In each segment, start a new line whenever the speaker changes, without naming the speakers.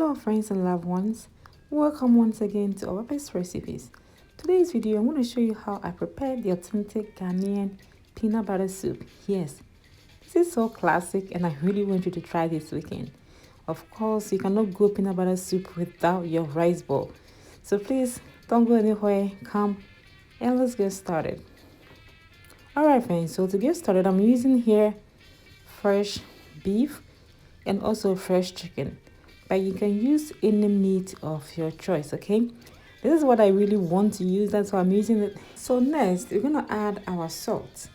Hello friends and loved ones, welcome once again to OBAAPA'S recipes. Today's video I'm going to show you how I prepared the authentic Ghanaian peanut butter soup. Yes, this is so classic and I really want you to try this weekend. Of course, you cannot go peanut butter soup without your rice bowl. So please don't go anywhere, come and let's get started. Alright friends, so to get started I'm using here fresh beef and also fresh chicken, but you can use any meat of your choice. Okay, this is what I really want to use, that's why I'm using it. So next we're gonna add our salt,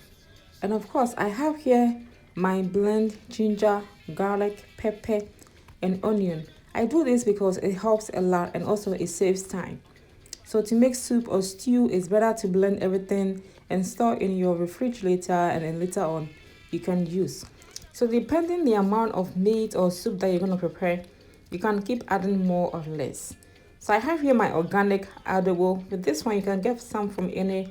and of course I have here my blend ginger, garlic, pepper and onion. I do this because it helps a lot and also it saves time. So to make soup or stew, it's better to blend everything and store in your refrigerator, and then later on you can use. So depending the amount of meat or soup that you're going to prepare, you can keep adding more or less. So I have here my organic Adobo. With this one, you can get some from any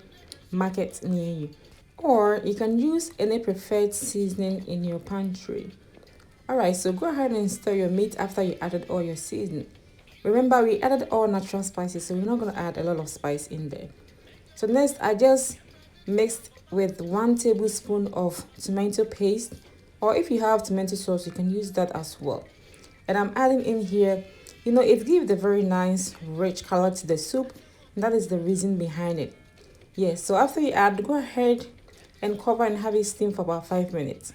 market near you, or you can use any preferred seasoning in your pantry. Alright, so go ahead and stir your meat after you added all your seasoning. Remember, we added all natural spices, so we're not going to add a lot of spice in there. So next, I just mixed with 1 tablespoon of tomato paste, or if you have tomato sauce, you can use that as well. And I'm adding in here, it gives a very nice, rich color to the soup, and that is the reason behind it. Yes, so after you add, go ahead and cover and have it steam for about 5 minutes.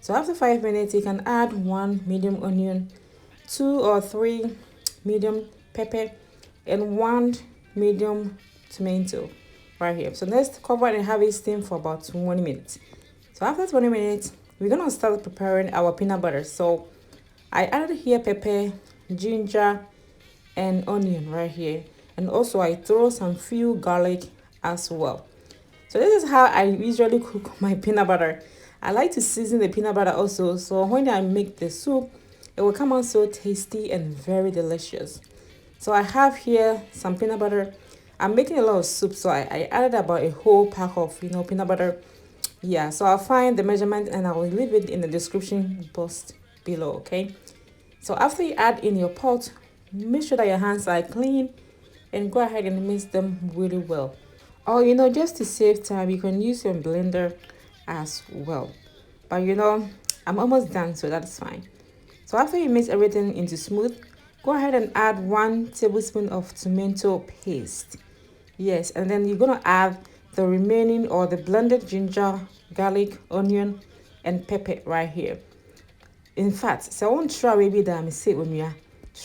So after 5 minutes, you can add 1 medium onion, 2 or 3 medium pepper and 1 medium tomato right here. So let's cover and have it steam for about 20 minutes. So after 20 minutes, we're gonna start preparing our peanut butter. So I added here pepper, ginger and onion right here, and also I throw some few garlic as well. So this is how I usually cook my peanut butter. I like to season the peanut butter also, so when I make the soup, it will come out so tasty and very delicious. So I have here some peanut butter. I'm making a lot of soup, so I added about a whole pack of peanut butter. Yeah, so I'll find the measurement and I will leave it in the description box below. Okay, so after you add in your pot, make sure that your hands are clean and go ahead and mix them really well. Or just to save time, you can use your blender as well. But I'm almost done, so that's fine. So after you mix everything into smooth, go ahead and add 1 tablespoon of tomato paste. Yes, and then you're gonna add the remaining or the blended ginger, garlic, onion and pepper right here. In fact, so I won't try maybe that I say when you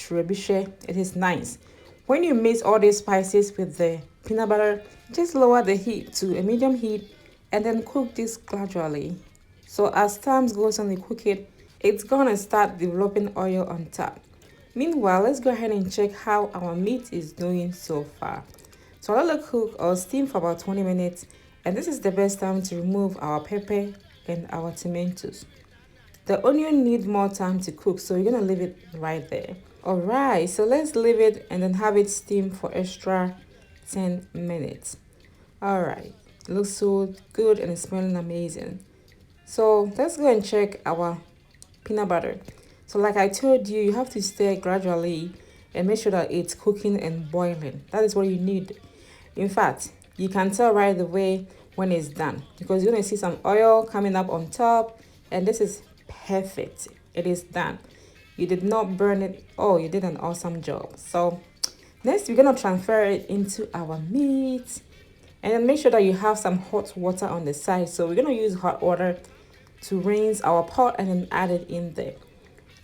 it is nice. When you mix all these spices with the peanut butter, just lower the heat to a medium heat and then cook this gradually. So as time goes on, you cook it, it's gonna start developing oil on top. Meanwhile, let's go ahead and check how our meat is doing so far. So I'll let it cook or steam for about 20 minutes, and this is the best time to remove our pepper and our tomatoes. The onion needs more time to cook, so you're gonna leave it right there. Alright, so let's leave it and then have it steam for extra 10 minutes. Alright, it looks so good and it's smelling amazing. So let's go and check our peanut butter. So like I told you, you have to stir gradually and make sure that it's cooking and boiling. That is what you need. In fact, you can tell right away when it's done because you're going to see some oil coming up on top, and this is perfect. It is done. You did not burn it. Oh, you did an awesome job. So next we're going to transfer it into our meat, and then make sure that you have some hot water on the side. So we're going to use hot water to rinse our pot and then add it in there.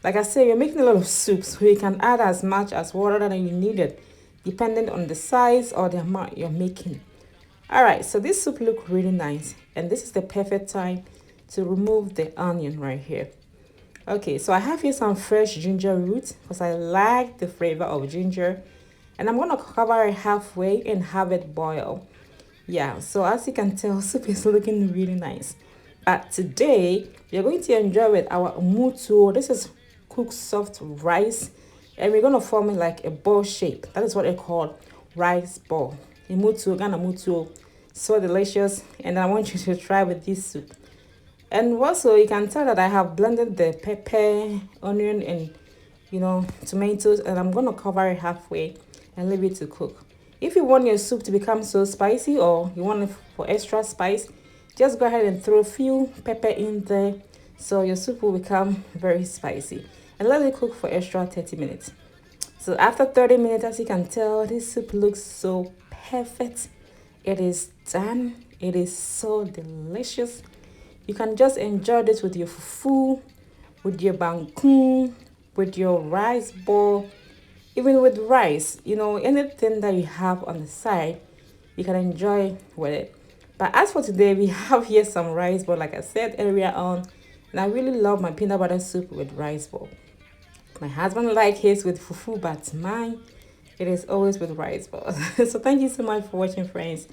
Like I said, you're making a lot of soup, so you can add as much as water that you needed, depending on the size or the amount you're making. Alright, so this soup looks really nice, and this is the perfect time to remove the onion right here. Okay, so I have here some fresh ginger roots because I like the flavor of ginger, and I'm going to cover it halfway and have it boil. Yeah, so as you can tell, soup is looking really nice. But today, we're going to enjoy with our mutuo. This is cooked soft rice, and we're going to form it like a ball shape. That is what they call rice ball. Mutuo, Ghana mutuo. So delicious, and I want you to try with this soup. And also, you can tell that I have blended the pepper, onion, and tomatoes, and I'm gonna cover it halfway and leave it to cook. If you want your soup to become so spicy, or you want it for extra spice, just go ahead and throw a few pepper in there so your soup will become very spicy, and let it cook for extra 30 minutes. So after 30 minutes, as you can tell, this soup looks so perfect. It is done. It is so delicious. You can just enjoy this with your fufu, with your bangkun, with your rice ball, even with rice. Anything that you have on the side, you can enjoy with it. But as for today, we have here some rice ball, like I said earlier on, and I really love my peanut butter soup with rice ball. My husband likes his with fufu, but mine, it is always with rice balls. So thank you so much for watching, friends.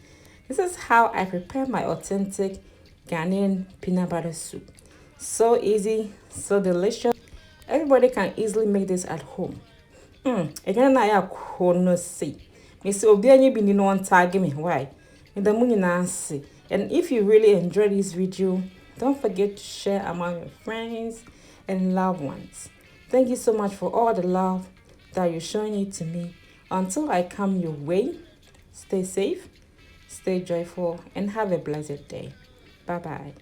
This is how I prepare my authentic Ghanaian peanut butter soup. So easy, so delicious. Everybody can easily make this at home. Again, I have no see. Miss Obiani been in one tag me why? In the moon Nancy. And if you really enjoyed this video, don't forget to share among your friends and loved ones. Thank you so much for all the love that you're showing it to me. Until I come your way, stay safe, stay joyful, and have a blessed day. Bye-bye.